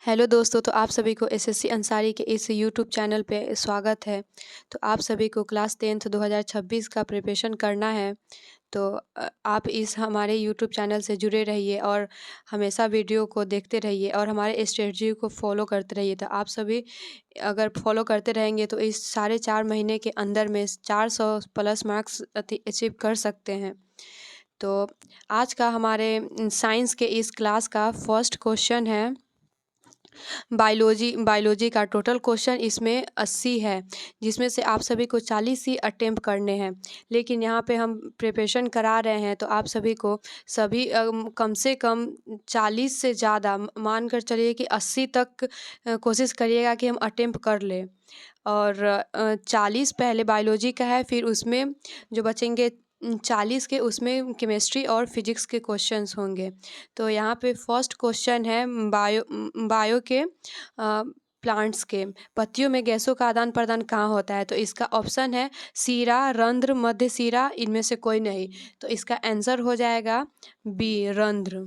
Hello दोस्तों, तो आप सभी को एसएससी अंसारी के इस यूट्यूब चैनल पे स्वागत है। तो आप सभी को क्लास 10th 2026 का प्रिपरेशन करना है। तो आप इस हमारे यूट्यूब चैनल से जुड़े रहिए और हमेशा वीडियो को देखते रहिए और हमारे स्ट्रेटजी को फॉलो करते रहिए। तो आप सभी अगर फॉलो करते रहेंगे तो इस साढ़े 4 महीने के अंदर में 400 प्लस मार्क्स अचीव कर सकते हैं। तो आज का हमारे साइंस के इस क्लास का फर्स्ट क्वेश्चन है बायोलॉजी का टोटल क्वेश्चन इसमें 80 है, जिसमें से आप सभी को 40 ही अटेम्प्ट करने हैं। लेकिन यहाँ पे हम प्रिपरेशन करा रहे हैं तो आप सभी को कम से कम 40 से ज़्यादा मान कर चलिए कि 80 तक कोशिश करिएगा कि हम अटेम्प्ट कर लें। और 40 पहले बायोलॉजी का है, फिर उसमें जो बचेंगे 40 के उसमें केमिस्ट्री और फिजिक्स के क्वेश्चंस होंगे। तो यहाँ पे फर्स्ट क्वेश्चन है बायो के प्लांट्स के पत्तियों में गैसों का आदान प्रदान कहाँ होता है। तो इसका ऑप्शन है सीरा, रंध्र, मध्य सीरा, इनमें से कोई नहीं। तो इसका आंसर हो जाएगा बी, रंध्र।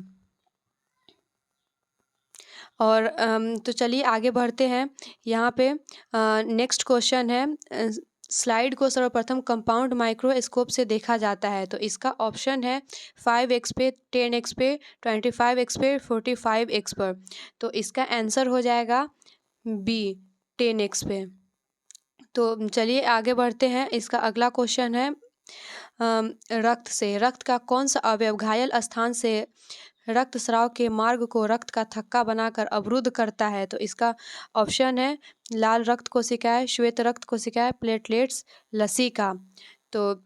और तो चलिए आगे बढ़ते हैं। यहाँ पे नेक्स्ट क्वेश्चन है स्लाइड को सर्वप्रथम कंपाउंड माइक्रोस्कोप से देखा जाता है। तो इसका ऑप्शन है 5x पे, 10x पे, 25x पे, 45x पर। तो इसका आंसर हो जाएगा बी, 10x पे। तो चलिए आगे बढ़ते हैं। इसका अगला क्वेश्चन है रक्त का कौन सा अवयव घायल स्थान से रक्त स्राव के मार्ग को रक्त का थक्का बनाकर अवरुद्ध करता है। तो इसका ऑप्शन है लाल रक्त कोशिकाएं, श्वेत रक्त कोशिकाएं, प्लेटलेट्स, लसीका। तो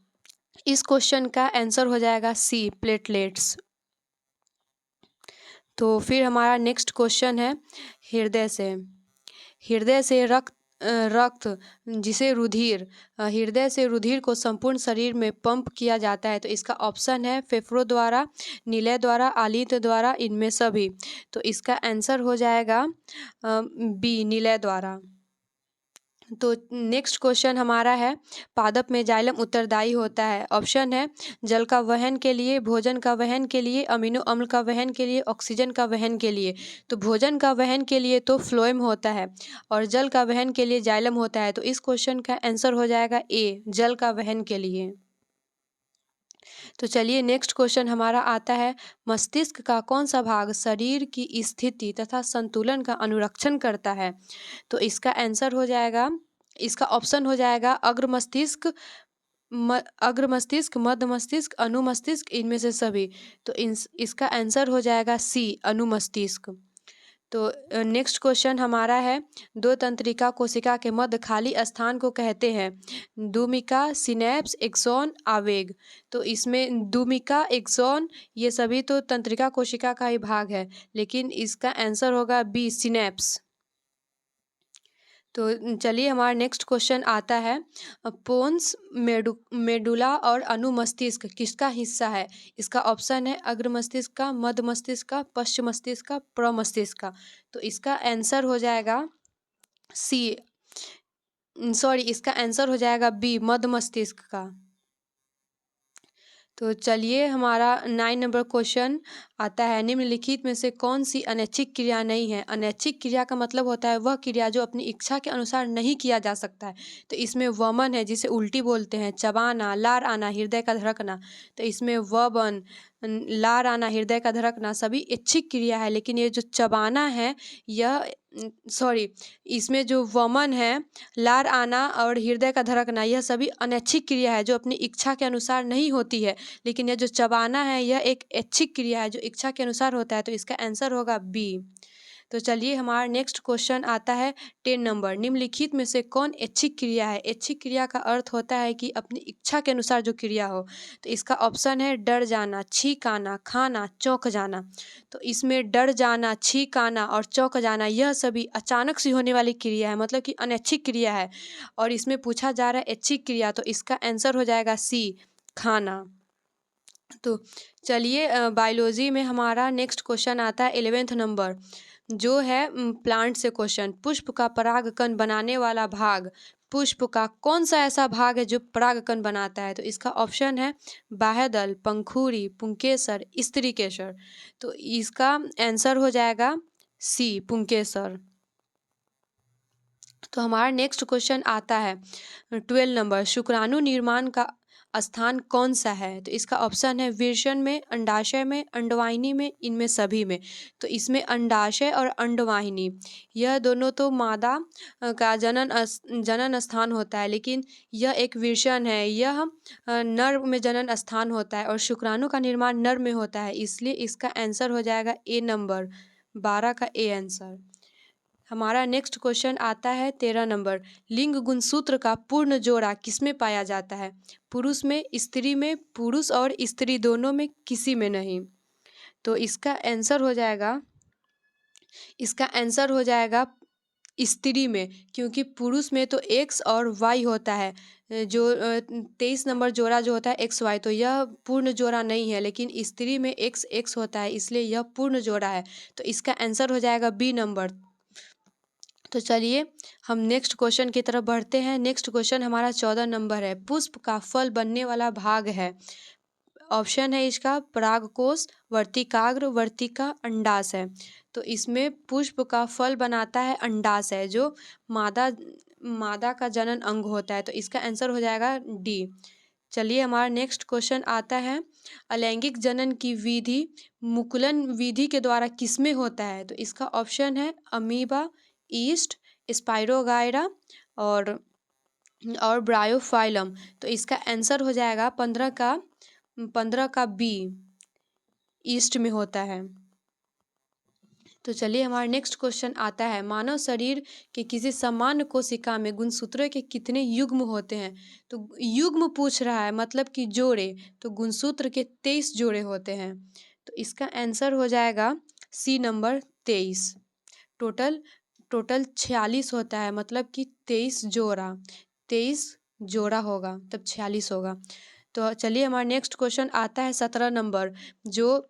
इस क्वेश्चन का आंसर हो जाएगा सी, प्लेटलेट्स। तो फिर हमारा नेक्स्ट क्वेश्चन है हृदय से रक्त जिसे रुधिर हृदय से रुधिर को संपूर्ण शरीर में पंप किया जाता है। तो इसका ऑप्शन है फेफड़ों द्वारा, निलय द्वारा, आलिंद्र द्वारा, इनमें सभी। तो इसका आंसर हो जाएगा बी, निलय द्वारा। तो नेक्स्ट क्वेश्चन हमारा है पादप में जाइलम उत्तरदायी होता है। ऑप्शन है जल का वहन के लिए, भोजन का वहन के लिए, अमीनो अम्ल का वहन के लिए, ऑक्सीजन का वहन के लिए। तो भोजन का वहन के लिए तो फ्लोएम होता है और जल का वहन के लिए जाइलम होता है। तो इस क्वेश्चन का आंसर हो जाएगा ए, जल का वहन के लिए। तो चलिए नेक्स्ट क्वेश्चन हमारा आता है मस्तिष्क का कौन सा भाग शरीर की स्थिति तथा संतुलन का अनुरक्षण करता है। तो इसका आंसर हो जाएगा, इसका ऑप्शन हो जाएगा अग्र मस्तिष्क, मध्य मस्तिष्क, अनुमस्तिष्क, इनमें से सभी। तो इसका आंसर हो जाएगा सी, अनुमस्तिष्क। तो नेक्स्ट क्वेश्चन हमारा है दो तंत्रिका कोशिका के मध्य खाली स्थान को कहते हैं दूमिका, सिनेप्स, एक्सॉन, आवेग। तो इसमें दूमिका, एक्सॉन ये सभी तो तंत्रिका कोशिका का ही भाग है, लेकिन इसका आंसर होगा बी, सिनेप्स। तो चलिए हमारा नेक्स्ट क्वेश्चन आता है पोन्स, मेडुला और अनुमस्तिष्क किसका हिस्सा है। इसका ऑप्शन है अग्र मस्तिष्क का, मध्य मस्तिष्क का, पश्चिम मस्तिष्क का, प्रमस्तिष्क का। तो इसका आंसर हो जाएगा सी, सॉरी, इसका आंसर हो जाएगा बी, मध्य मस्तिष्क का। तो चलिए हमारा 9 नंबर क्वेश्चन आता है निम्नलिखित में से कौन सी अनैच्छिक क्रिया नहीं है। अनैच्छिक क्रिया का मतलब होता है वह क्रिया जो अपनी इच्छा के अनुसार नहीं किया जा सकता है। तो इसमें वमन है जिसे उल्टी बोलते हैं, चबाना, लार आना, हृदय का धड़कना। तो इसमें वमन, लार आना, हृदय का धड़कना सभी इच्छिक क्रिया है, लेकिन ये जो चबाना है यह सॉरी इसमें जो वमन है, लार आना और हृदय का धड़कना यह सभी अनैच्छिक क्रिया है जो अपनी इच्छा के अनुसार नहीं होती है। लेकिन यह जो चबाना है यह एक ऐच्छिक क्रिया है जो इच्छा के अनुसार होता है। तो इसका आंसर होगा बी। तो चलिए हमारा नेक्स्ट क्वेश्चन आता है 10 नंबर निम्नलिखित में से कौन ऐच्छिक क्रिया है। ऐच्छिक क्रिया का अर्थ होता है कि अपनी इच्छा के अनुसार जो क्रिया हो। तो इसका ऑप्शन है डर जाना, छींक आना, खाना, चौंक जाना। तो इसमें डर जाना, छींक आना और चौंक जाना यह सभी अचानक से होने वाली क्रिया है, मतलब कि अनैच्छिक क्रिया है। और इसमें पूछा जा रहा है ऐच्छिक क्रिया, तो इसका आंसर हो जाएगा सी, खाना। तो चलिए बायोलॉजी में हमारा नेक्स्ट क्वेश्चन आता है 11th नंबर जो है प्लांट से क्वेश्चन पुष्प का परागकण बनाने वाला भाग पुष्प का कौन सा ऐसा भाग है जो परागकण बनाता है। तो इसका ऑप्शन है बाह्यदल, पंखुड़ी, पुंकेसर, स्त्रीकेसर। तो इसका आंसर हो जाएगा सी पुंकेसर। तो हमारा नेक्स्ट क्वेश्चन आता है 12 नंबर, शुक्राणु निर्माण का स्थान कौन सा है? तो इसका ऑप्शन है विषम में, अंडाशय में, अंडवाहिनी में, इनमें सभी में। तो इसमें अंडाशय और अंडवाहिनी यह दोनों तो मादा का जनन स्थान होता है, लेकिन यह एक विषम है, यह नर में जनन स्थान होता है और शुक्राणु का निर्माण नर में होता है, इसलिए इसका आंसर हो जाएगा ए नंबर 12 का ए आंसर। हमारा नेक्स्ट क्वेश्चन आता है 13 नंबर, लिंग गुणसूत्र का पूर्ण जोड़ा किसमें पाया जाता है? पुरुष में, स्त्री में, पुरुष और स्त्री दोनों में, किसी में नहीं। तो इसका आंसर हो जाएगा स्त्री में, क्योंकि पुरुष में तो एक्स और वाई होता है, जो 23 नंबर जोड़ा जो होता है एक्स वाई, तो यह पूर्ण जोड़ा नहीं है, लेकिन स्त्री में एक्स एक्स होता है, इसलिए यह पूर्ण जोड़ा है। तो इसका आंसर हो जाएगा बी नंबर। तो चलिए हम नेक्स्ट क्वेश्चन की तरफ बढ़ते हैं। नेक्स्ट क्वेश्चन हमारा 14 नंबर है, पुष्प का फल बनने वाला भाग है। ऑप्शन है इसका परागकोश, वर्तिकाग्र, वर्तिका, अंडाशय। तो इसमें पुष्प का फल बनाता है अंडाशय, जो मादा का जनन अंग होता है। तो इसका आंसर हो जाएगा डी। चलिए हमारा नेक्स्ट क्वेश्चन आता है, अलैंगिक जनन की विधि मुकुलन विधि के द्वारा किसमें होता है? तो इसका ऑप्शन है अमीबा, ईस्ट, स्पाइरोगाइरा और ब्रायोफाइलम। तो इसका आंसर हो जाएगा 15 का बी, ईस्ट में होता है। तो चलिए हमारा नेक्स्ट क्वेश्चन आता है, मानव शरीर के किसी सामान्य कोशिका में गुणसूत्रों के कितने युग्म होते हैं? तो युग्म पूछ रहा है, मतलब कि जोड़े, तो गुणसूत्र के 23 जोड़े होते हैं। तो इसका आंसर हो जाएगा सी नंबर 23। टोटल 46 होता है, मतलब कि 23 जोड़ा होगा तब 46 होगा। तो चलिए हमारा नेक्स्ट क्वेश्चन आता है 17 नंबर, जो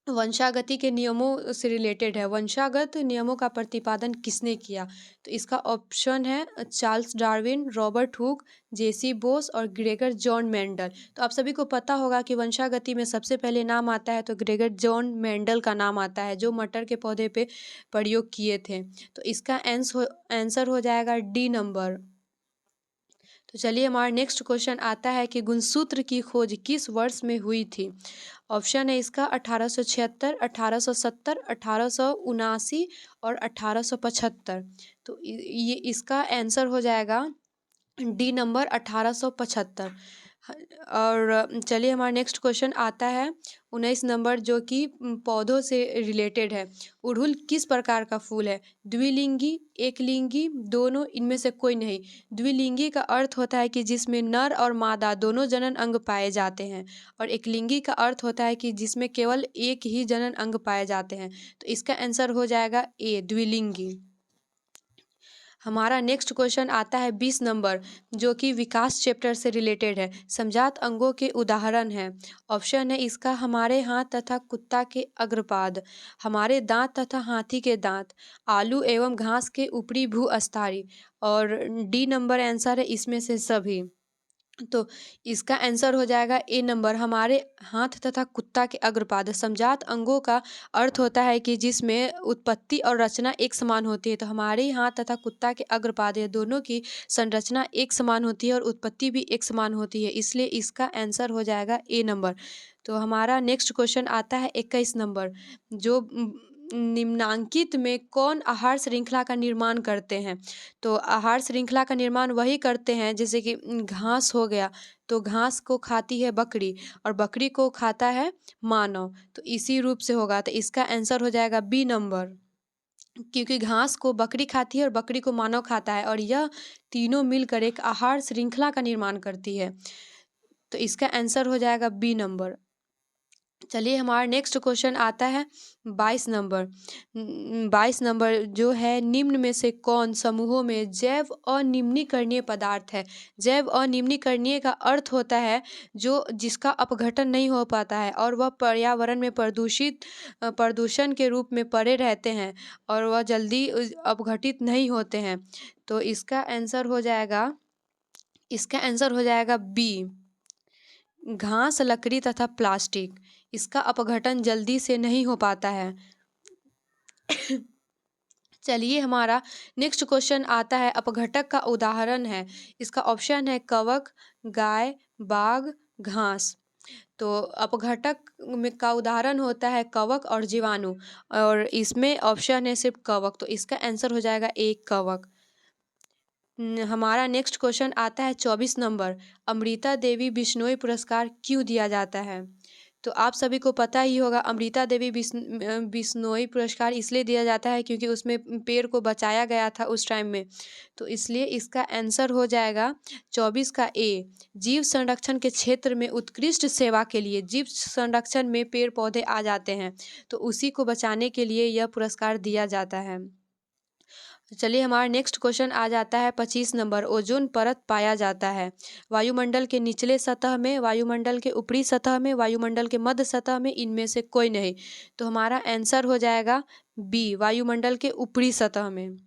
वंशागति के नियमों से रिलेटेड है। वंशागत नियमों का प्रतिपादन किसने किया? तो इसका ऑप्शन है चार्ल्स डार्विन, रॉबर्ट हुक, जेसी बोस और ग्रेगर जॉन मेंडल। तो आप सभी को पता होगा कि वंशागति में सबसे पहले नाम आता है तो ग्रेगर जॉन मेंडल का नाम आता है, जो मटर के पौधे पे प्रयोग किए थे। तो इसका आंसर हो जाएगा डी नंबर। तो चलिए हमारा नेक्स्ट क्वेश्चन आता है कि गुणसूत्र की खोज किस वर्ष में हुई थी? ऑप्शन है इसका 1876, 1870, 1879 और 1875। तो ये इसका आंसर हो जाएगा डी नंबर 1875। और चलिए हमारा नेक्स्ट क्वेश्चन आता है 19 नंबर, जो कि पौधों से रिलेटेड है। उड़हुल किस प्रकार का फूल है? द्विलिंगी, एकलिंगी, दोनों, इनमें से कोई नहीं। द्विलिंगी का अर्थ होता है कि जिसमें नर और मादा दोनों जनन अंग पाए जाते हैं, और एकलिंगी का अर्थ होता है कि जिसमें केवल एक ही जनन अंग पाए जाते हैं। तो इसका आंसर हो जाएगा ए, द्विलिंगी। हमारा नेक्स्ट क्वेश्चन आता है 20 नंबर, जो कि विकास चैप्टर से रिलेटेड है। समजात अंगों के उदाहरण हैं। ऑप्शन है इसका हमारे हाथ तथा कुत्ता के अग्रपाद, हमारे दांत तथा हाथी के दांत, आलू एवं घास के ऊपरी भूअस्थारी, और डी नंबर आंसर है इसमें से सभी। तो इसका आंसर हो जाएगा ए नंबर, हमारे हाथ तथा कुत्ता के अग्रपाद। समजात अंगों का अर्थ होता है कि जिसमें उत्पत्ति और रचना एक समान होती है। तो हमारे हाथ तथा कुत्ता के अग्रपाद, ये दोनों की संरचना एक समान होती है और उत्पत्ति भी एक समान होती है, इसलिए इसका आंसर हो जाएगा ए नंबर। तो हमारा नेक्स्ट क्वेश्चन आता है 21 नंबर, जो निम्नांकित में कौन आहार श्रृंखला का निर्माण करते हैं? तो आहार श्रृंखला का निर्माण वही करते हैं, जैसे कि घास हो गया, तो घास को खाती है बकरी और बकरी को खाता है मानव, तो इसी रूप से होगा। तो इसका आंसर हो जाएगा बी नंबर, क्योंकि घास को बकरी खाती है और बकरी को मानव खाता है, और यह तीनों मिलकर एक आहार श्रृंखला का निर्माण करती है। तो इसका आंसर हो जाएगा बी नंबर। चलिए हमारा नेक्स्ट क्वेश्चन आता है 22 नंबर। 22 नंबर जो है, निम्न में से कौन समूहों में जैव अनिम्नीकरणीय पदार्थ है? जैव अनिम्नीकरणीय का अर्थ होता है जो जिसका अपघटन नहीं हो पाता है और वह पर्यावरण में प्रदूषण के रूप में पड़े रहते हैं और वह जल्दी अपघटित नहीं होते हैं। तो इसका आंसर हो जाएगा बी, घास, लकड़ी तथा प्लास्टिक। इसका अपघटन जल्दी से नहीं हो पाता है। चलिए हमारा नेक्स्ट क्वेश्चन आता है अपघटक का उदाहरण है। इसका ऑप्शन है कवक, गाय, बाघ, घास। तो अपघटक में का उदाहरण होता है कवक और जीवाणु, और इसमें ऑप्शन है सिर्फ कवक, तो इसका आंसर हो जाएगा एक कवक। हमारा नेक्स्ट क्वेश्चन आता है 24 नंबर। अमृता देवी बिश्नोई पुरस्कार क्यों दिया जाता है? तो आप सभी को पता ही होगा, अमृता देवी बिश्नोई पुरस्कार इसलिए दिया जाता है क्योंकि उसमें पेड़ को बचाया गया था उस टाइम में, तो इसलिए इसका आंसर हो जाएगा 24 का ए। जीव संरक्षण के क्षेत्र में उत्कृष्ट सेवा के लिए, जीव संरक्षण में पेड़ पौधे आ जाते हैं तो उसी को बचाने के लिए यह पुरस्कार दिया जाता है। चलिए हमारा नेक्स्ट क्वेश्चन आ जाता है 25 नंबर। ओजोन परत पाया जाता है वायुमंडल के निचले सतह में, वायुमंडल के ऊपरी सतह में, वायुमंडल के मध्य सतह में, इनमें से कोई नहीं। तो हमारा आंसर हो जाएगा बी, वायुमंडल के ऊपरी सतह में।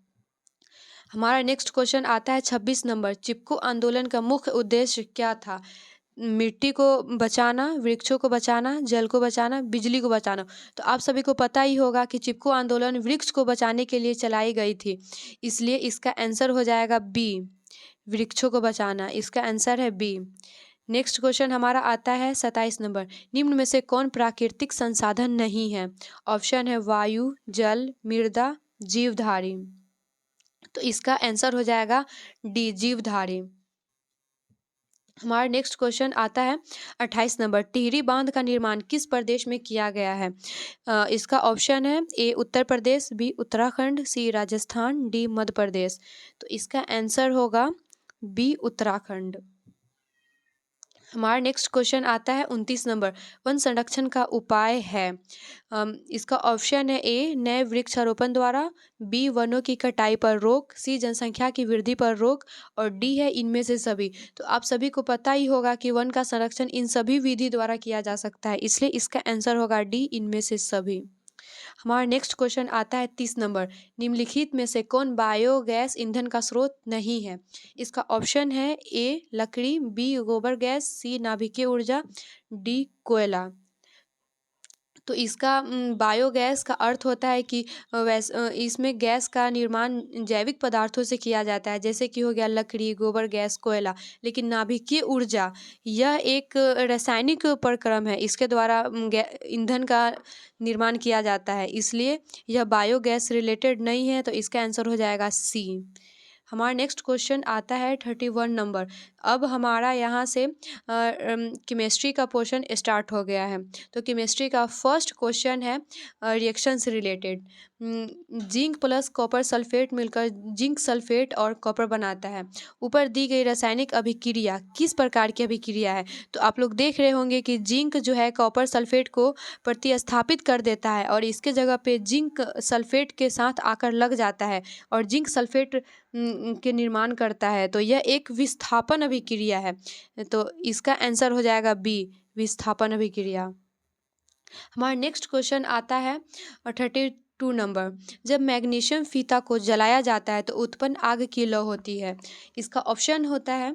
हमारा नेक्स्ट क्वेश्चन आता है 26 नंबर। चिपको आंदोलन का मुख्य उद्देश्य क्या था? मिट्टी को बचाना, वृक्षों को बचाना, जल को बचाना, बिजली को बचाना। तो आप सभी को पता ही होगा कि चिपको आंदोलन वृक्ष को बचाने के लिए चलाई गई थी, इसलिए इसका आंसर हो जाएगा बी, वृक्षों को बचाना। इसका आंसर है बी। नेक्स्ट क्वेश्चन हमारा आता है 27 नंबर। निम्न में से कौन प्राकृतिक संसाधन नहीं है? ऑप्शन है वायु, जल, मृदा, जीवधारी। तो इसका आंसर हो जाएगा डी, जीवधारी। हमारा नेक्स्ट क्वेश्चन आता है 28 नंबर। टिहरी बांध का निर्माण किस प्रदेश में किया गया है? इसका ऑप्शन है ए उत्तर प्रदेश, बी उत्तराखंड, सी राजस्थान, डी मध्य प्रदेश। तो इसका आंसर होगा बी, उत्तराखंड। हमारा नेक्स्ट क्वेश्चन आता है 29 नंबर। वन संरक्षण का उपाय है। इसका ऑप्शन है ए नए वृक्षारोपण द्वारा, बी वनों की कटाई पर रोक, सी जनसंख्या की वृद्धि पर रोक, और डी है इनमें से सभी। तो आप सभी को पता ही होगा कि वन का संरक्षण इन सभी विधि द्वारा किया जा सकता है, इसलिए इसका आंसर होगा डी, इनमें से सभी। हमारा नेक्स्ट क्वेश्चन आता है 30 नंबर। निम्नलिखित में से कौन बायोगैस ईंधन का स्रोत नहीं है? इसका ऑप्शन है ए लकड़ी, बी गोबर गैस, सी नाभिकीय ऊर्जा, डी कोयला। तो इसका बायोगैस का अर्थ होता है कि इसमें गैस का निर्माण जैविक पदार्थों से किया जाता है, जैसे कि हो गया लकड़ी, गोबर गैस, कोयला। लेकिन नाभिकीय ऊर्जा यह एक रासायनिक प्रक्रम है, इसके द्वारा ईंधन का निर्माण किया जाता है, इसलिए यह बायोगैस रिलेटेड नहीं है। तो इसका आंसर हो जाएगा सी। हमारा नेक्स्ट क्वेश्चन आता है 31 नंबर। अब हमारा यहाँ से केमिस्ट्री का पोर्शन स्टार्ट हो गया है। तो केमिस्ट्री का फर्स्ट क्वेश्चन है रिएक्शन से related. Zinc plus copper sulphate मिलकर जिंक सल्फेट और कॉपर बनाता है। ऊपर दी गई रासायनिक अभिक्रिया किस प्रकार की अभिक्रिया है? तो आप लोग देख रहे होंगे कि जिंक जो है कॉपर सल्फेट को प्रतिस्थापित कर देता है और इसके जगह पे जिंक सल्फेट के साथ आकर लग जाता है और जिंक सल्फेट के निर्माण करता है। तो यह एक विस्थापन अभिक्रिया है। तो इसका आंसर हो जाएगा बी, विस्थापन अभिक्रिया। हमारा नेक्स्ट क्वेश्चन आता है 32 नंबर। जब मैग्नीशियम फीता को जलाया जाता है तो उत्पन्न आग की लौ होती है। इसका ऑप्शन होता है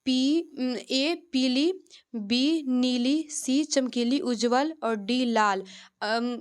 ए पीली, बी नीली, सी चमकीली उज्जवल, और डी लाल।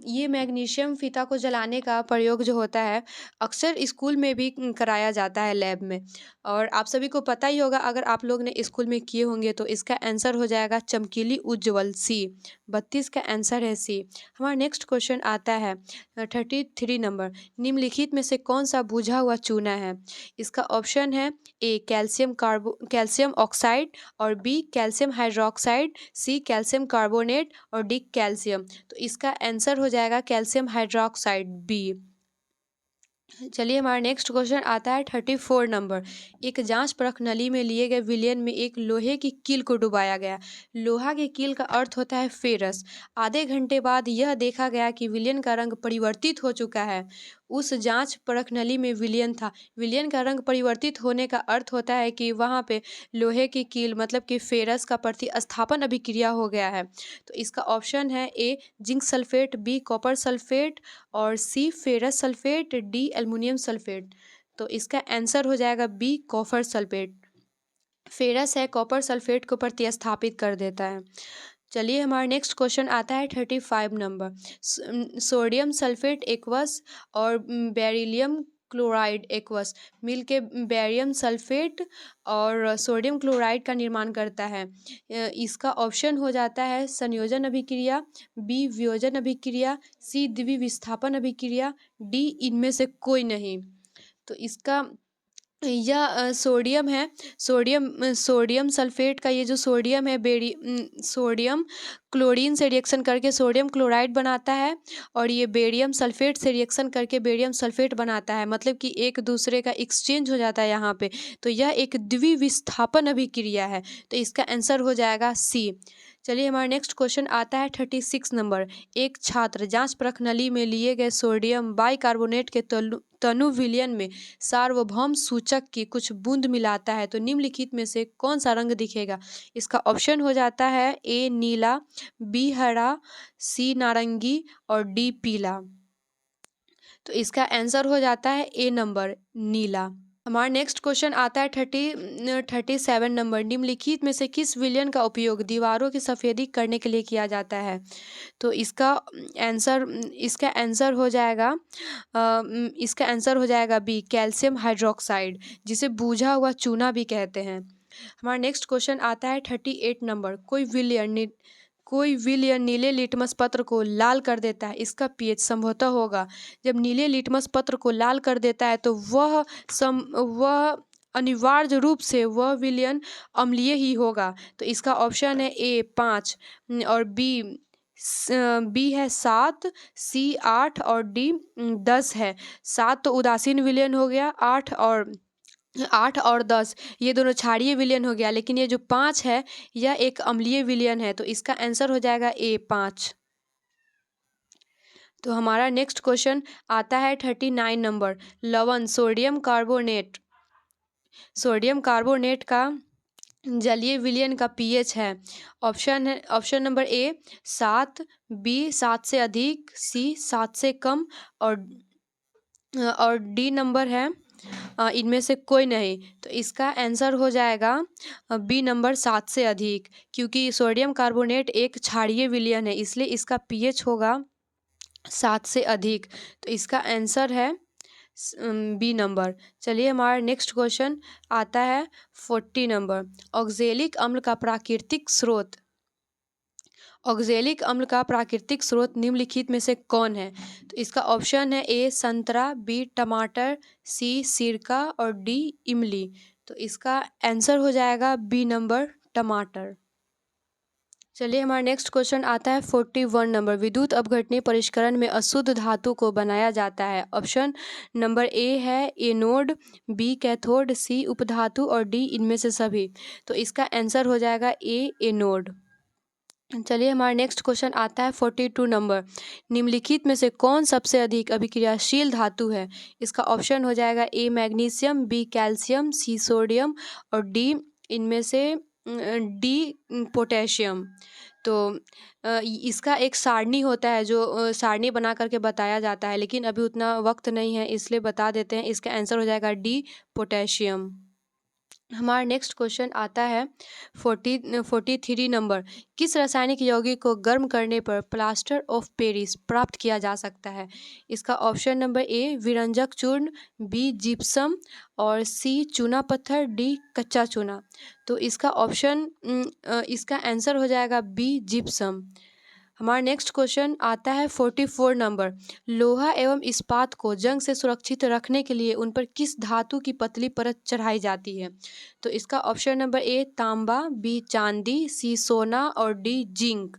ये मैग्नीशियम फीता को जलाने का प्रयोग जो होता है अक्सर स्कूल में भी कराया जाता है लैब में, और आप सभी को पता ही होगा अगर आप लोग ने स्कूल में किए होंगे। तो इसका आंसर हो जाएगा चमकीली उज्जवल, सी। 32 का आंसर है सी। हमारा नेक्स्ट क्वेश्चन आता है 33 नंबर। निम्नलिखित में से कौन सा बुझा हुआ चूना है? इसका ऑप्शन है ए कैल्शियम ऑक्साइड, और B calcium hydroxide, C calcium carbonate, और डी कैल्शियम। तो इसका आंसर हो जाएगा कैल्शियम हाइड्रोक्साइड, बी। चलिए हमारा नेक्स्ट क्वेश्चन आता है 34 नंबर। एक जांच परख नली में लिए गए विलयन में एक लोहे की कील को डुबाया गया। लोहा की कील का अर्थ होता है फेरस। आधे घंटे बाद यह देखा गया कि विलयन का रंग परिवर्तित हो चुका है। उस जांच परख नली में विलयन था। विलयन का रंग परिवर्तित होने का अर्थ होता है कि वहाँ पे लोहे की कील मतलब कि फेरस का प्रतिस्थापन अभिक्रिया हो गया है। तो इसका ऑप्शन है A zinc sulphate, B copper sulphate, और C ferrous sulphate, D aluminium sulphate. तो इसका आंसर हो जाएगा बी कॉपर सल्फेट। फेरस है कॉपर सल्फेट को प्रतिस्थापित कर देता है। चलिए हमारा नेक्स्ट क्वेश्चन आता है 35 नंबर। सोडियम सल्फेट एक्वस और बेरिलियम क्लोराइड एक्वस मिल के बेरियम सल्फेट और सोडियम क्लोराइड का निर्माण करता है। इसका ऑप्शन हो जाता है संयोजन अभिक्रिया, बी वियोजन अभिक्रिया, सी द्विविस्थापन अभिक्रिया, डी इनमें से कोई नहीं। तो इसका यह सोडियम है। सोडियम सल्फेट का ये जो सोडियम है सोडियम क्लोरीन से रिएक्शन करके सोडियम क्लोराइड बनाता है और ये बेरियम सल्फेट से रिएक्शन करके बेरियम सल्फेट बनाता है, मतलब कि एक दूसरे का एक्सचेंज हो जाता है यहाँ पे। तो यह एक द्विविस्थापन अभिक्रिया है। तो इसका आंसर हो जाएगा सी। चलिए हमारा नेक्स्ट क्वेश्चन आता है 36 नंबर। एक छात्र जांच परख नली में लिए गए सोडियम बाइकार्बोनेट के तनु विलयन में सार्वभौम सूचक की कुछ बूंद मिलाता है तो निम्नलिखित में से कौन सा रंग दिखेगा। इसका ऑप्शन हो जाता है ए नीला, बी हरा, सी नारंगी और डी पीला। तो इसका आंसर हो जाता है ए नंबर नीला। हमारा नेक्स्ट क्वेश्चन आता है 37 नंबर। निम्नलिखित में से किस विलयन का उपयोग दीवारों की सफ़ेदी करने के लिए किया जाता है। तो इसका आंसर हो जाएगा बी कैल्शियम हाइड्रोक्साइड, जिसे बूझा हुआ चूना भी कहते हैं। हमारा नेक्स्ट क्वेश्चन आता है 38 नंबर। कोई विलयन नीले लिटमस पत्र को लाल कर देता है, इसका पीएच संभवतः होगा। जब नीले लिटमस पत्र को लाल कर देता है तो वह अनिवार्य रूप से वह विलयन अम्लीय ही होगा। तो इसका ऑप्शन है ए 5 और बी है 7, सी 8 और डी 10 है। 7 तो उदासीन विलयन हो गया, 8 और 10 ये दोनों क्षारीय विलयन हो गया, लेकिन ये जो 5 है यह एक अम्लीय विलयन है। तो इसका आंसर हो जाएगा ए 5। तो हमारा नेक्स्ट क्वेश्चन आता है 39 नंबर। लवण सोडियम कार्बोनेट का जलीय विलयन का पीएच है। ऑप्शन नंबर ए 7, बी 7 से अधिक, सी 7 से कम और डी नंबर है इनमें से कोई नहीं। तो इसका आंसर हो जाएगा बी नंबर 7 से अधिक, क्योंकि सोडियम कार्बोनेट एक क्षारीय विलयन है, इसलिए इसका पीएच होगा 7 से अधिक। तो इसका आंसर है बी नंबर। चलिए हमारा नेक्स्ट क्वेश्चन आता है 40 नंबर। ऑक्जेलिक अम्ल का प्राकृतिक स्रोत निम्नलिखित में से कौन है। तो इसका ऑप्शन है ए संतरा, बी टमाटर, सी सिरका और डी इमली। तो इसका आंसर हो जाएगा बी नंबर टमाटर। चलिए हमारा नेक्स्ट क्वेश्चन आता है 41 नंबर। विद्युत अपघटनीय परिष्करण में अशुद्ध धातु को बनाया जाता है। ऑप्शन नंबर ए है एनोड, बी कैथोड, सी उपधातु और डी इनमें से सभी। तो इसका आंसर हो जाएगा ए एनोड। चलिए हमारा नेक्स्ट क्वेश्चन आता है 42 नंबर। निम्नलिखित में से कौन सबसे अधिक अभिक्रियाशील धातु है। इसका ऑप्शन हो जाएगा A magnesium, B calcium, C sodium और डी इनमें से डी पोटेशियम। तो इसका एक सारणी होता है जो सारणी बना करके बताया जाता है, लेकिन अभी उतना वक्त नहीं है इसलिए बता देते हैं। इसका आंसर हो जाएगा डी पोटेशियम। हमारा नेक्स्ट क्वेश्चन आता है 43 नंबर। किस रासायनिक यौगिक को गर्म करने पर प्लास्टर ऑफ पेरिस प्राप्त किया जा सकता है। इसका ऑप्शन नंबर ए विरंजक चूर्ण, बी जिप्सम और सी चूना पत्थर, डी कच्चा चूना। तो इसका आंसर हो जाएगा बी जिप्सम। हमारा नेक्स्ट क्वेश्चन आता है 44 नंबर। लोहा एवं इस्पात को जंग से सुरक्षित रखने के लिए उन पर किस धातु की पतली परत चढ़ाई जाती है। तो इसका ऑप्शन नंबर ए तांबा, बी चांदी, सी सोना और डी जिंक।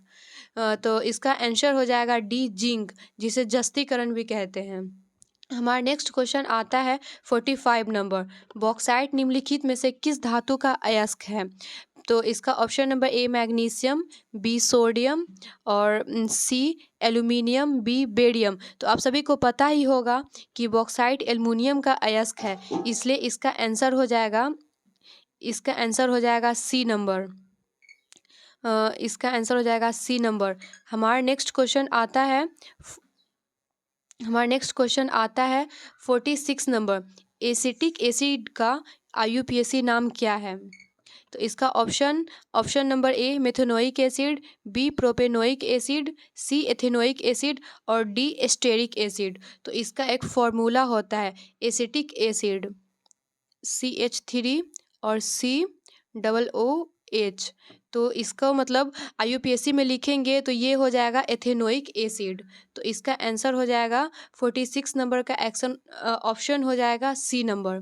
तो इसका आंसर हो जाएगा डी जिंक, जिसे जस्तीकरण भी कहते हैं। हमारा नेक्स्ट क्वेश्चन आता है 45 नंबर। बॉक्साइट निम्नलिखित में से किस धातु का अयस्क है। तो इसका option number A magnesium, B sodium और सी एल्यूमिनियम, बी बेरियम। तो आप सभी को पता ही होगा कि बॉक्साइट एल्युमिनियम का अयस्क है, इसलिए इसका आंसर हो जाएगा सी नंबर। इसका आंसर हो जाएगा सी नंबर। हमारा नेक्स्ट क्वेश्चन आता है 46 नंबर। एसिटिक एसिड का IUPAC नाम क्या है। तो इसका option number A methanoic acid, B propanoic acid, C ethanoic acid और डी एस्टेरिक एसिड। तो इसका एक फॉर्मूला होता है एसिटिक एसिड CH3 और COOH। तो इसका मतलब IUPAC में लिखेंगे तो ये हो जाएगा एथेनोइक एसिड। तो इसका आंसर हो जाएगा 46 नंबर का ऑप्शन हो जाएगा सी नंबर।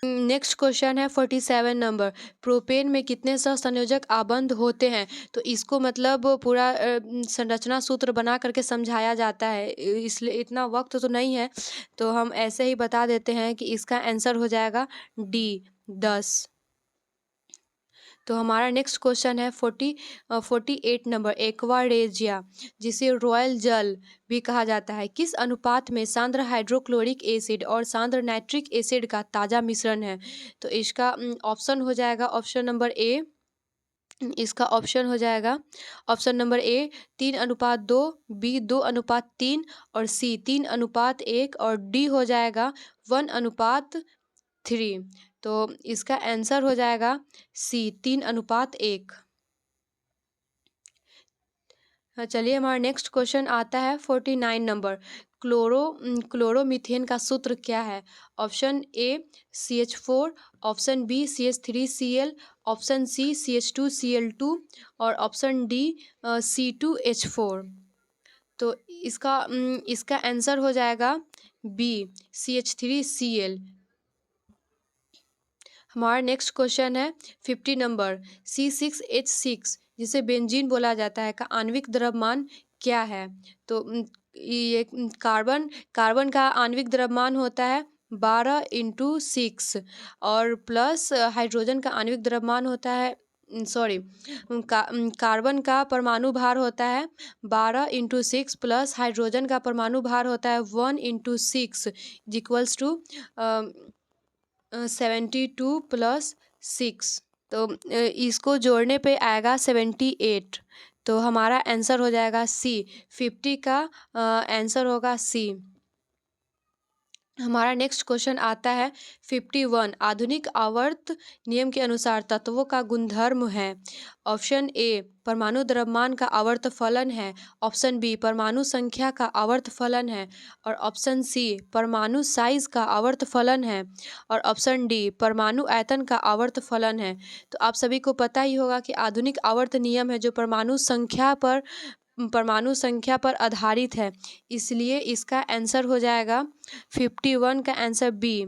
नेक्स्ट क्वेश्चन है 47 नंबर, प्रोपेन में कितने सहसंयोजक आबंध होते हैं? तो इसको मतलब पूरा संरचना सूत्र बना करके समझाया जाता है, इसलिए इतना वक्त तो नहीं है, तो हम ऐसे ही बता देते हैं कि इसका आंसर हो जाएगा डी 10। तो हमारा नेक्स्ट क्वेश्चन है 48 नंबर, एक्वारेजिया जिसे रॉयल जल भी कहा जाता है, किस अनुपात में सांद्र हाइड्रोक्लोरिक एसिड और सांद्र नाइट्रिक एसिड का ताज़ा मिश्रण है? तो इसका ऑप्शन हो जाएगा ऑप्शन नंबर ए, इसका ऑप्शन हो जाएगा ऑप्शन नंबर ए 3:2, बी 2:3 और सी 3:1 और डी हो जाएगा 1:3। तो इसका आंसर हो जाएगा सी 3:1। चलिए हमारा नेक्स्ट क्वेश्चन आता है 49 नंबर, क्लोरोमीथेन का सूत्र क्या है? Option A CH4, option B CH3Cl, option C CH2Cl2 और ऑप्शन डी C2H4। तो इसका आंसर हो जाएगा बी CH3Cl। हमारा नेक्स्ट क्वेश्चन है 50 नंबर, C6H6 जिसे बेंजीन बोला जाता है का आणविक द्रव्यमान क्या है? तो ये कार्बन का आणविक द्रव्यमान होता है 12x6 और प्लस हाइड्रोजन का आणविक द्रव्यमान होता है कार्बन का परमाणु भार होता है 12x6 प्लस हाइड्रोजन का परमाणु भार होता है 1x6 इक्वल्स टू 72 + 6। तो इसको जोड़ने पे आएगा 78। तो हमारा आंसर हो जाएगा सी 50 का आंसर होगा सी। हमारा नेक्स्ट क्वेश्चन आता है 51, आधुनिक आवर्त नियम के अनुसार तत्वों का गुणधर्म है। ऑप्शन ए परमाणु द्रव्यमान का आवर्त फलन है, ऑप्शन बी परमाणु संख्या का आवर्त फलन है और ऑप्शन सी परमाणु साइज का आवर्त फलन है और ऑप्शन डी परमाणु आयतन का आवर्त फलन है। तो आप सभी को पता ही होगा कि आधुनिक आवर्त नियम है जो परमाणु संख्या पर आधारित है, इसलिए इसका आंसर हो जाएगा 51 का आंसर बी।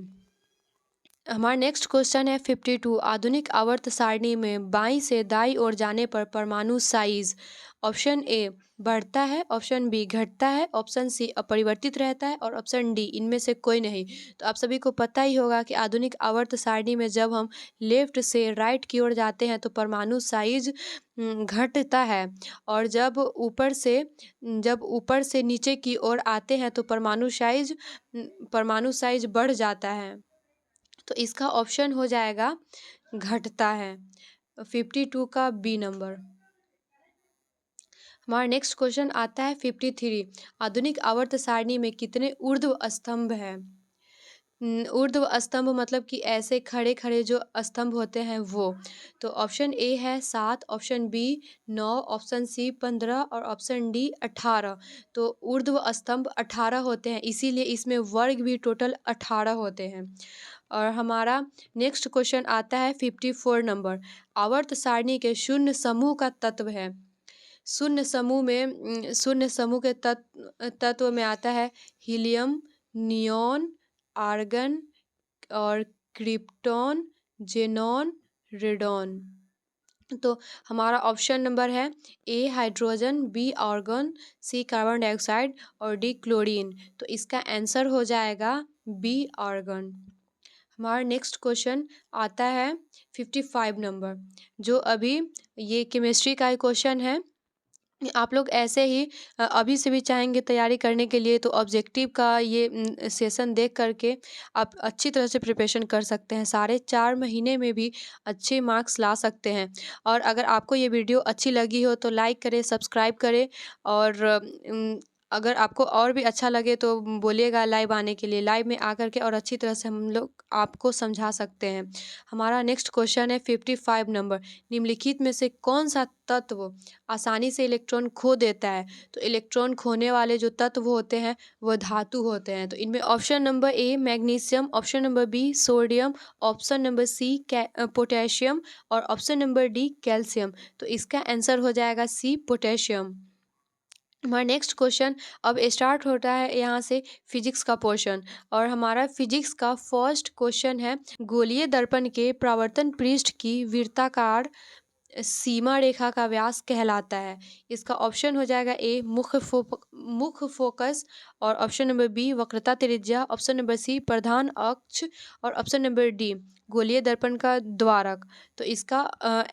हमारा नेक्स्ट क्वेश्चन है 52, आधुनिक आवर्त सारणी में बाईं से दाईं ओर जाने पर परमाणु साइज ऑप्शन ए बढ़ता है, ऑप्शन बी घटता है, ऑप्शन सी अपरिवर्तित रहता है और ऑप्शन डी इनमें से कोई नहीं। तो आप सभी को पता ही होगा कि आधुनिक आवर्त सारणी में जब हम लेफ्ट से राइट की ओर जाते हैं तो परमाणु साइज घटता है और जब ऊपर से नीचे की ओर आते हैं तो परमाणु साइज बढ़ जाता है। तो इसका ऑप्शन हो जाएगा घटता है, 52 का बी नंबर। हमारा नेक्स्ट क्वेश्चन आता है 53, आधुनिक आवर्त सारणी में कितने ऊर्ध्व स्तंभ हैं? ऊर्ध्व स्तंभ मतलब कि ऐसे खड़े खड़े जो स्तंभ होते हैं वो। तो ऑप्शन ए है 7, ऑप्शन बी 9, ऑप्शन सी 15 और ऑप्शन डी 18। तो ऊर्ध्व स्तंभ 18 होते हैं, इसीलिए इसमें वर्ग भी टोटल 18 होते हैं। और हमारा नेक्स्ट क्वेश्चन आता है 54 नंबर, आवर्त सारणी के शून्य समूह का तत्व है। शून्य समूह के तत्व में आता है हीलियम, नियॉन, आर्गन और क्रिप्टॉन, जेनॉन, रेडॉन। तो हमारा ऑप्शन नंबर है ए हाइड्रोजन, बी आर्गन, सी कार्बन डाइऑक्साइड और डी क्लोरीन। तो इसका आंसर हो जाएगा बी आर्गन। हमारा नेक्स्ट क्वेश्चन आता है 55 नंबर, जो अभी ये केमिस्ट्री का क्वेश्चन है। आप लोग ऐसे ही अभी से भी चाहेंगे तैयारी करने के लिए तो ऑब्जेक्टिव का ये सेशन देख करके आप अच्छी तरह से प्रिपरेशन कर सकते हैं, 4.5 महीने में भी अच्छे मार्क्स ला सकते हैं। और अगर आपको ये वीडियो अच्छी लगी हो तो लाइक करें, सब्सक्राइब करें और अगर आपको और भी अच्छा लगे तो बोलिएगा लाइव आने के लिए, लाइव में आकर के और अच्छी तरह से हम लोग आपको समझा सकते हैं। हमारा नेक्स्ट क्वेश्चन है 55 नंबर, निम्नलिखित में से कौन सा तत्व आसानी से इलेक्ट्रॉन खो देता है? तो इलेक्ट्रॉन खोने वाले जो तत्व होते हैं वह धातु होते हैं। तो इनमें option number A magnesium, option number B sodium, option number C potassium और ऑप्शन नंबर डी कैल्शियम। तो इसका आंसर हो जाएगा सी पोटेशियम। हमारा नेक्स्ट क्वेश्चन अब स्टार्ट होता है यहाँ से फिजिक्स का पोर्शन, और हमारा फिजिक्स का फर्स्ट क्वेश्चन है गोलीय दर्पण के परावर्तन पृष्ठ की वृत्ताकार सीमा रेखा का व्यास कहलाता है। इसका ऑप्शन हो जाएगा ए मुख्य फोकस, और ऑप्शन नंबर बी वक्रता त्रिज्या, ऑप्शन नंबर सी प्रधान अक्ष और ऑप्शन नंबर डी गोलीय दर्पण का द्वारक। तो इसका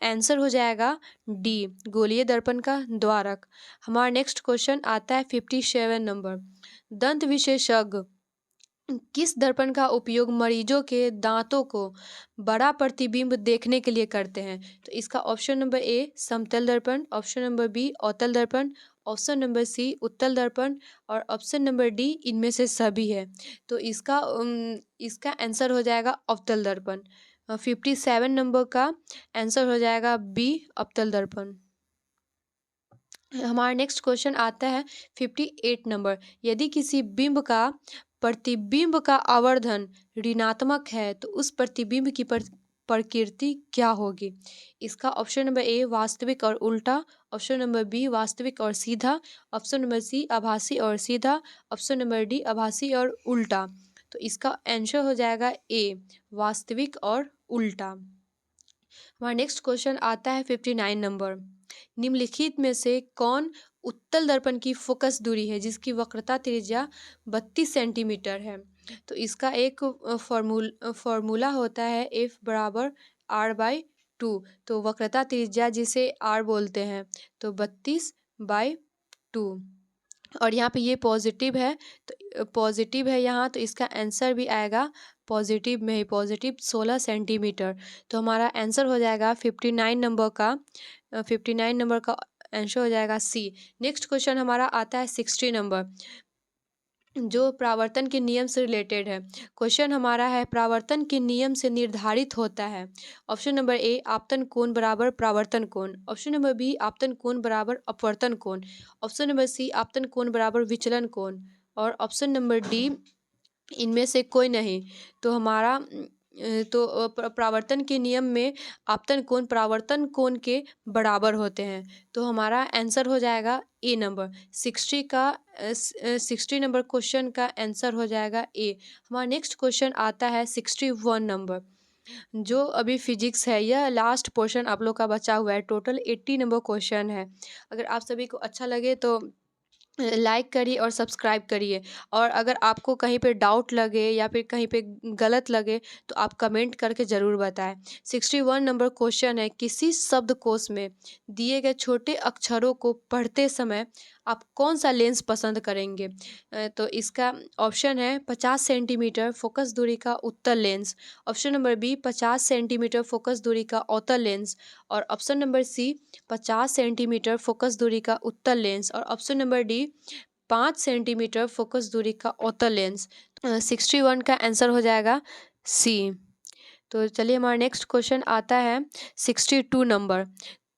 आंसर हो जाएगा डी गोलीय दर्पण का द्वारक। हमारा नेक्स्ट क्वेश्चन आता है 57 नंबर, दंत विशेषज्ञ किस दर्पण का उपयोग मरीजों के दांतों को बड़ा प्रतिबिंब देखने के लिए करते हैं? तो इसका ऑप्शन नंबर ए समतल दर्पण, ऑप्शन नंबर बी अवतल दर्पण, ऑप्शन नंबर सी उत्तल दर्पण और ऑप्शन नंबर डी इनमें से सभी है। तो इसका आंसर हो जाएगा अवतल दर्पण। 57 नंबर का आंसर हो जाएगा बी अवतल दर्पण। हमारा नेक्स्ट क्वेश्चन आता है 58 नंबर, यदि किसी बिंब का प्रतिबिंब का आवर्धन ऋणात्मक है तो उस प्रतिबिंब की प्रकृति क्या होगी? इसका ऑप्शन नंबर ए वास्तविक और उल्टा, ऑप्शन नंबर बी वास्तविक और सीधा, ऑप्शन नंबर सी आभासी और सीधा, ऑप्शन नंबर डी आभासी और उल्टा। तो इसका आंसर हो जाएगा ए वास्तविक और उल्टा। हमारा नेक्स्ट क्वेश्चन आता है 59 नंबर, निम्नलिखित में से कौन उत्तल दर्पण की फोकस दूरी है जिसकी वक्रता त्रिज्या 32 सेंटीमीटर है? तो इसका एक फॉर्मूला होता है F बराबर R/2। तो वक्रता त्रिज्या जिसे R बोलते हैं, तो 32/2, और यहाँ पे ये पॉजिटिव है, तो पॉजिटिव है यहाँ, तो इसका आंसर भी आएगा पॉजिटिव में ही, पॉजिटिव 16 सेंटीमीटर। तो हमारा आंसर हो जाएगा 59 नंबर का 59 नंबर का आंसर हो जाएगा सी। नेक्स्ट क्वेश्चन हमारा आता है 60 नंबर, जो प्रावर्तन के नियम से रिलेटेड है। क्वेश्चन हमारा है प्रावर्तन के नियम से निर्धारित होता है। ऑप्शन नंबर ए आपतन कोण बराबर प्रावर्तन कोण, ऑप्शन नंबर बी आपतन कोण बराबर अपवर्तन कोण, ऑप्शन नंबर सी आपतन कोण बराबर विचलन कोण और ऑप्शन नंबर डी इनमें से कोई नहीं। तो हमारा प्रावर्तन के नियम में आपतन कोण प्रावर्तन कोण के बराबर होते हैं। तो हमारा आंसर हो जाएगा ए नंबर 60 नंबर क्वेश्चन का आंसर हो जाएगा ए। हमारा नेक्स्ट क्वेश्चन आता है 61 नंबर, जो अभी फिजिक्स है, यह लास्ट पोर्शन आप लोग का बचा हुआ है। टोटल 80 नंबर क्वेश्चन है। अगर आप सभी को अच्छा लगे तो लाइक करिए और सब्सक्राइब करिए, और अगर आपको कहीं पे डाउट लगे या फिर कहीं पे गलत लगे तो आप कमेंट करके ज़रूर बताएं। 61 नंबर क्वेश्चन है, किसी शब्दकोश में दिए गए छोटे अक्षरों को पढ़ते समय आप कौन सा लेंस पसंद करेंगे? तो इसका ऑप्शन है 50 सेंटीमीटर फोकस दूरी का उत्तल lens, option number B 50 centimetre focus दूरी का अवतल लेंस और option number C 50 centimetre focus दूरी का उत्तल लेंस और option number D 5 centimetre focus दूरी का अवतल लेंस। 61 का आंसर हो जाएगा सी। तो चलिए हमारा नेक्स्ट क्वेश्चन आता है 62 नंबर,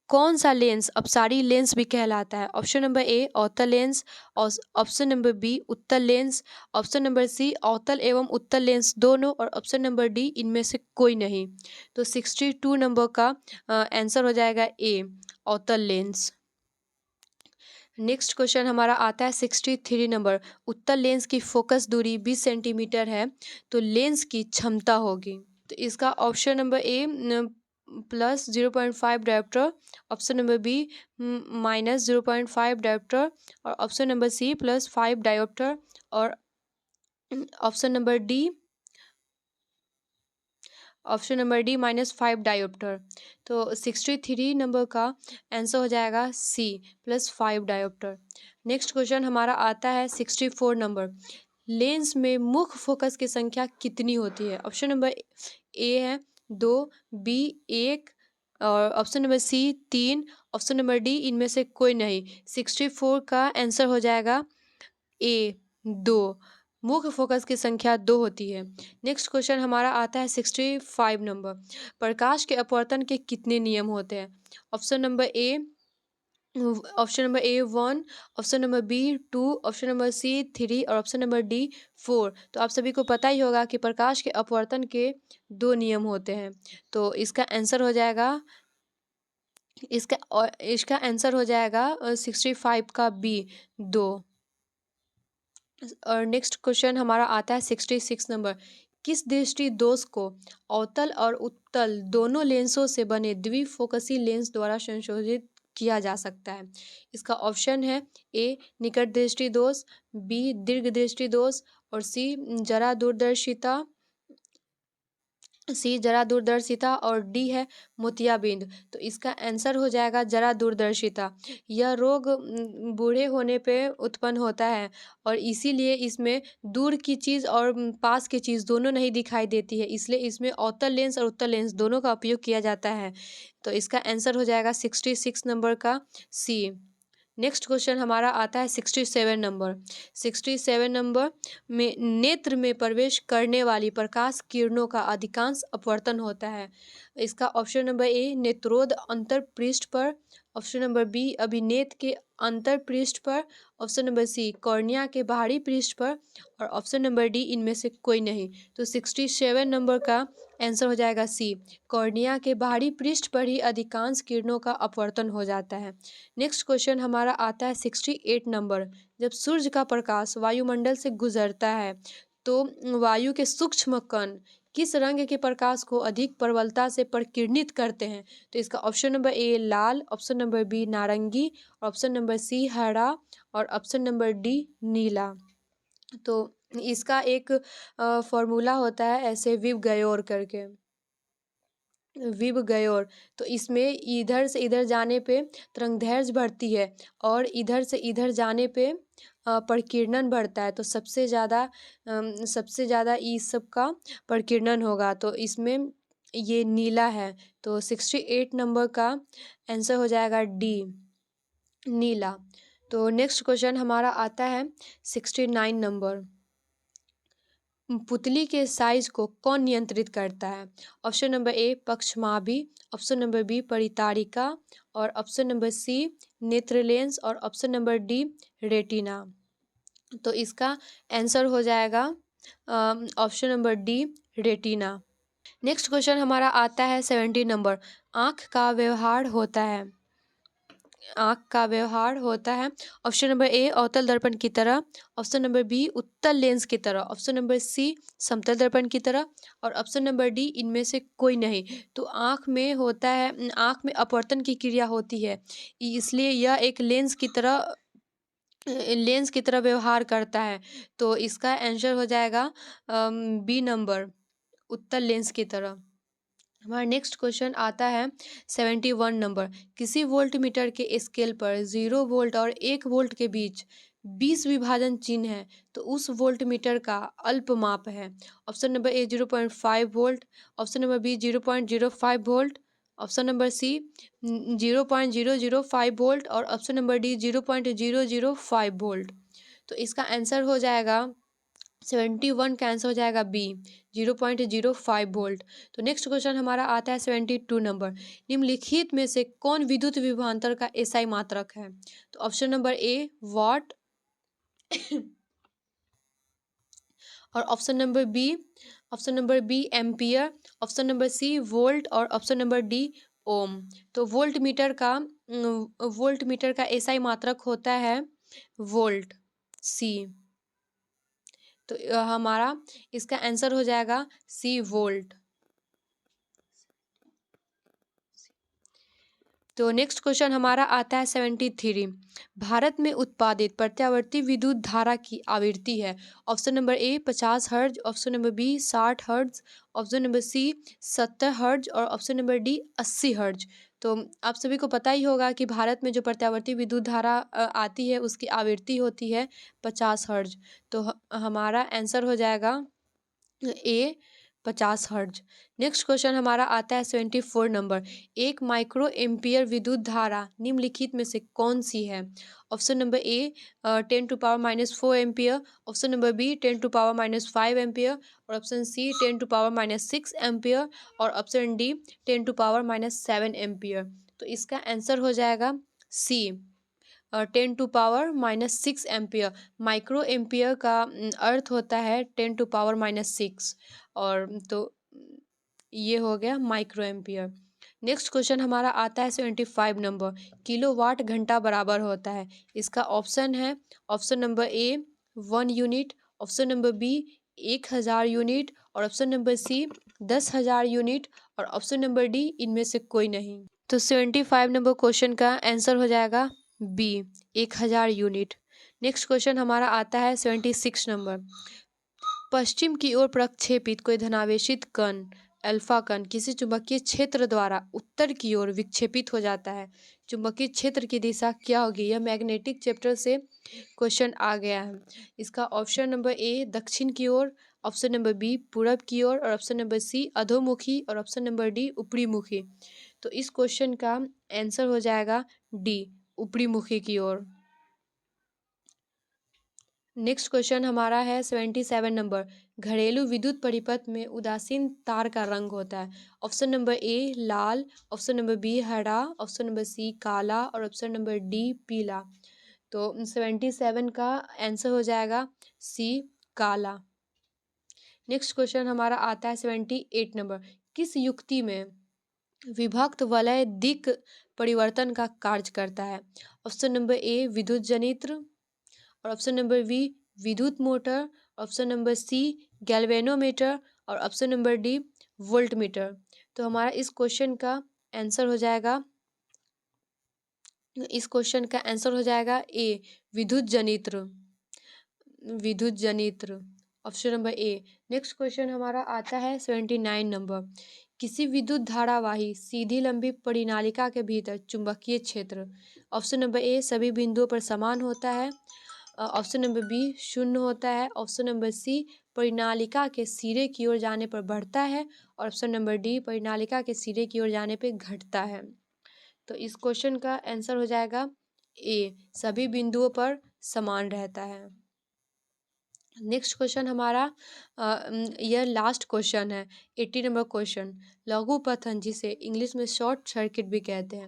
कौन सा लेंस अपसारी लेंस भी कहलाता है? ऑप्शन नंबर ए अवतल लेंस, ऑप्शन नंबर बी उत्तल लेंस, ऑप्शन नंबर सी अवतल एवं उत्तल लेंस दोनों और ऑप्शन नंबर डी इनमें से कोई नहीं। तो 62 नंबर का आंसर हो जाएगा ए अवतल लेंस। नेक्स्ट क्वेश्चन हमारा आता है 63 नंबर, उत्तल लेंस की फोकस दूरी 20 सेंटीमीटर है तो लेंस की क्षमता होगी। तो इसका option number A plus 0.5 dioptre, option number B minus 0.5 dioptre और option number C plus 5 dioptre और ऑप्शन नंबर डी -5 डायोप्टर। तो 63 नंबर का आंसर हो जाएगा सी +5 डायोप्टर। नेक्स्ट क्वेश्चन हमारा आता है 64 नंबर, लेंस में मुख्य फोकस की संख्या कितनी होती है? ऑप्शन नंबर ए है 2, बी 1 और option number C 3, option number D इनमें से कोई नहीं। 64 का आंसर हो जाएगा ए 2। मुख्य फोकस की संख्या 2 होती है। नेक्स्ट क्वेश्चन हमारा आता है 65 नंबर। प्रकाश के अपवर्तन के कितने नियम होते हैं? Option number A option number A 1, option number B 2, option number C 3 और ऑप्शन नंबर डी 4। तो आप सभी को पता ही होगा कि प्रकाश के अपवर्तन के 2 नियम होते हैं। तो इसका आंसर हो जाएगा इसका आंसर हो जाएगा 65 का बी 2। और नेक्स्ट क्वेश्चन हमारा आता है 66 नंबर। किस दृष्टि दोष को अवतल और उत्तल दोनों लेंसों से बने द्विफोकसी लेंस द्वारा संशोधित किया जा सकता है? इसका ऑप्शन है ए निकट दृष्टि दोष, बी दीर्घ दृष्टि दोष और सी जरा दूरदर्शिता और डी है मोतियाबिंद। तो इसका आंसर हो जाएगा जरा दूरदर्शिता। यह रोग बूढ़े होने पे उत्पन्न होता है और इसीलिए इसमें दूर की चीज़ और पास की चीज़ दोनों नहीं दिखाई देती है, इसलिए इसमें अवतल लेंस और उत्तल लेंस दोनों का उपयोग किया जाता है। तो इसका आंसर हो जाएगा 66 नंबर का सी। नेक्स्ट क्वेश्चन हमारा आता है 67 नंबर। 67 नंबर में नेत्र में प्रवेश करने वाली प्रकाश किरणों का अधिकांश अपवर्तन होता है। इसका ऑप्शन नंबर ए नेत्रोद अंतर पृष्ठ पर, ऑप्शन नंबर बी अभिनेत्र के अंतर पृष्ठ पर, ऑप्शन नंबर सी कॉर्निया के बाहरी पृष्ठ पर और ऑप्शन नंबर डी इनमें से कोई नहीं। तो 67 नंबर का आंसर हो जाएगा सी, कॉर्निया के बाहरी पृष्ठ पर ही अधिकांश किरणों का अपवर्तन हो जाता है। नेक्स्ट क्वेश्चन हमारा आता है 68 नंबर। जब सूर्य का प्रकाश वायुमंडल से गुजरता है तो वायु के सूक्ष्म कण किस रंग के प्रकाश को अधिक प्रबलता से प्रकीर्णित करते हैं? तो इसका ऑप्शन नंबर ए लाल, ऑप्शन नंबर बी नारंगी, ऑप्शन नंबर सी हरा और ऑप्शन नंबर डी नीला। तो इसका एक फॉर्मूला होता है ऐसे विव गयोर करके, विव गयोर। तो इसमें इधर से इधर जाने पे तरंगदैर्घ्य बढ़ती है और इधर से इधर जाने पे प्रकीर्णन बढ़ता है। तो सबसे ज़्यादा इस सब का प्रकीर्णन होगा, तो इसमें ये नीला है। तो 68 नंबर का आंसर हो जाएगा डी नीला। तो नेक्स्ट क्वेश्चन हमारा आता है 69 नंबर। पुतली के साइज को कौन नियंत्रित करता है? ऑप्शन नंबर ए पक्षमाभि, ऑप्शन नंबर बी परितारिका और ऑप्शन नंबर सी नेत्र लेंस और ऑप्शन नंबर डी रेटिना। तो इसका आंसर हो जाएगा option number D retina. Next question हमारा आता है 70 नंबर। आँख का व्यवहार होता है ऑप्शन नंबर ए अवतल दर्पण की तरह, ऑप्शन नंबर बी उत्तल लेंस की तरह, ऑप्शन नंबर सी समतल दर्पण की तरह और ऑप्शन नंबर डी इनमें से कोई नहीं। तो आँख में अपवर्तन की क्रिया होती है, इसलिए यह एक लेंस की तरह व्यवहार करता है। तो इसका आंसर हो जाएगा बी नंबर उत्तल लेंस की तरह। हमारा नेक्स्ट क्वेश्चन आता है 71 नंबर। किसी वोल्ट मीटर के स्केल पर 0 वोल्ट और 1 वोल्ट के बीच 20 विभाजन चिन्ह है, तो उस वोल्ट मीटर का अल्पमाप है। Option number A 0.5 volt, option number B 0.05 volt, option number C 0.005 volt और ऑप्शन नंबर डी 0.005 वोल्ट। तो इसका आंसर हो जाएगा 71 का आंसर हो जाएगा बी 0.05 वोल्ट। तो नेक्स्ट क्वेश्चन हमारा आता है 72 नंबर। निम्नलिखित में से कौन विद्युत विभवांतर का एसआई मात्रक है? तो ऑप्शन नंबर ए वाट और option number B ampere, option number C volt और ऑप्शन नंबर डी ओम। तो वोल्ट मीटर का एसआई मात्रक होता है वोल्ट सी। तो हमारा इसका आंसर हो जाएगा सी वोल्ट। तो नेक्स्ट क्वेश्चन हमारा आता है 73। भारत में उत्पादित प्रत्यावर्ती विद्युत धारा की आवृत्ति है। Option number A 50 hertz, option number B 60 hertz, option number C 70 hertz और ऑप्शन नंबर डी 80 हर्ट्ज। तो आप सभी को पता ही होगा कि भारत में जो प्रत्यावर्ती विद्युत धारा आती है उसकी आवृत्ति होती है 50 हर्ट्ज। तो हमारा आंसर हो जाएगा ए 50 हर्ट्ज। नेक्स्ट क्वेश्चन हमारा आता है 74 नंबर। एक माइक्रो एम्पियर विद्युत धारा निम्नलिखित में से कौन सी है? Option number A 10⁻⁻4 ampere, option number B 10⁻⁻5 ampere, और ऑप्शन सी 10⁻⁻6 एम्पियर, और ऑप्शन डी 10⁻⁻7 एम्पियर। तो इसका आंसर हो जाएगा सी 10⁻⁻6 एम्पियर। माइक्रो एम्पियर का अर्थ होता है 10⁻⁻6, और तो ये हो गया माइक्रो एम्पियर। नेक्स्ट क्वेश्चन हमारा आता है 75 नंबर। किलोवाट घंटा बराबर होता है, इसका ऑप्शन है option number A 1 unit, option number B 1000 unit, और ऑप्शन नंबर सी 10,000 यूनिट, और ऑप्शन नंबर डी इनमें से कोई नहीं। तो 75 नंबर क्वेश्चन का आंसर हो जाएगा बी 1000 यूनिट। नेक्स्ट क्वेश्चन हमारा आता है 76 नंबर। पश्चिम की ओर प्रक्षेपित कोई धनावेशित कण अल्फा कण किसी चुंबकीय क्षेत्र द्वारा उत्तर की ओर विक्षेपित हो जाता है। चुंबकीय क्षेत्र की दिशा क्या होगी? यह मैग्नेटिक चैप्टर से क्वेश्चन आ गया है। इसका ऑप्शन नंबर ए दक्षिण की ओर, ऑप्शन नंबर बी पूरब की ओर, और ऑप्शन नंबर सी अधोमुखी, और ऑप्शन नंबर डी ऊपरी मुखी। तो इस क्वेश्चन का आंसर हो जाएगा डी ऊपरी मुखी की ओर। नेक्स्ट क्वेश्चन हमारा है 77 नंबर। घरेलू विद्युत परिपथ में उदासीन तार का रंग होता है। ऑप्शन नंबर ए लाल, ऑप्शन नंबर बी हरा, ऑप्शन नंबर सी काला, और ऑप्शन नंबर डी पीला। तो 77 का आंसर हो जाएगा सी काला। नेक्स्ट क्वेश्चन हमारा आता है 78 नंबर। किस युक्ति में विभक्त वलय दिक् परिवर्तन का कार्य करता है? ऑप्शन नंबर ए विद्युत जनित्र, और ऑप्शन नंबर बी विद्युत motor, option number C galvanometer, और ऑप्शन नंबर डी वोल्टमीटर। तो हमारा इस क्वेश्चन का आंसर हो जाएगा ए विद्युत जनित्र, विद्युत जनित्र, option number A. Next question हमारा आता है 79 नंबर। किसी विद्युत धारावाही सीधी लंबी परिनालिका के भीतर चुंबकीय क्षेत्र, ऑप्शन नंबर ए सभी बिंदुओं पर समान होता है, ऑप्शन नंबर बी शून्य होता है, ऑप्शन नंबर सी परिनालिका के सिरे की ओर जाने पर बढ़ता है, और ऑप्शन नंबर डी परिनालिका के सिरे की ओर जाने पर घटता है। तो इस क्वेश्चन का आंसर हो जाएगा ए सभी बिंदुओं पर समान रहता है। नेक्स्ट क्वेश्चन हमारा यह लास्ट क्वेश्चन है 80 नंबर क्वेश्चन। लघु पतन जिसे इंग्लिश में शॉर्ट सर्किट भी कहते हैं,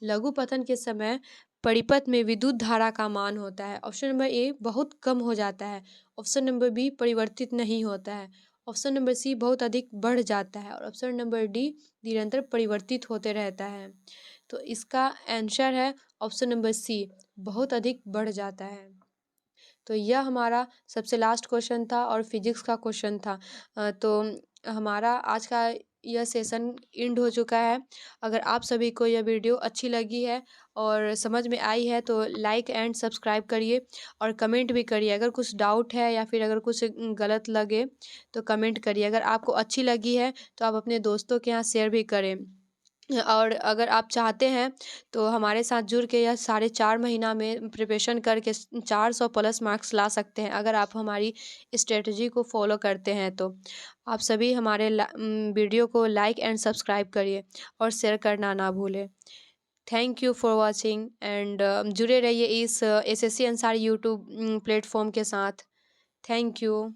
लघु पतन के समय परिपथ में विद्युत धारा का मान होता है। ऑप्शन नंबर ए बहुत कम हो जाता है, ऑप्शन नंबर बी परिवर्तित नहीं होता है, ऑप्शन नंबर सी बहुत अधिक बढ़ जाता है, और ऑप्शन नंबर डी निरंतर परिवर्तित होते रहता है। तो इसका आंसर है ऑप्शन नंबर सी बहुत अधिक बढ़ जाता है। तो यह हमारा सबसे लास्ट क्वेश्चन था और फिजिक्स का क्वेश्चन था। तो हमारा आज का यह सेशन एंड हो चुका है। अगर आप सभी को यह वीडियो अच्छी लगी है और समझ में आई है तो लाइक एंड सब्सक्राइब करिए और कमेंट भी करिए। अगर कुछ डाउट है या फिर अगर कुछ गलत लगे तो कमेंट करिए। अगर आपको अच्छी लगी है तो आप अपने दोस्तों के यहाँ शेयर भी करें। और अगर आप चाहते हैं तो हमारे साथ जुड़ के यह 4.5 महीना में प्रिपरेशन करके 400 प्लस मार्क्स ला सकते हैं, अगर आप हमारी स्ट्रेटजी को फॉलो करते हैं तो। आप सभी हमारे वीडियो को लाइक एंड सब्सक्राइब करिए और शेयर करना ना भूलें। Thank you for watching and जुड़े रहिए इस एसएससी आंसर यूट्यूब प्लेटफॉर्म के साथ। Thank you.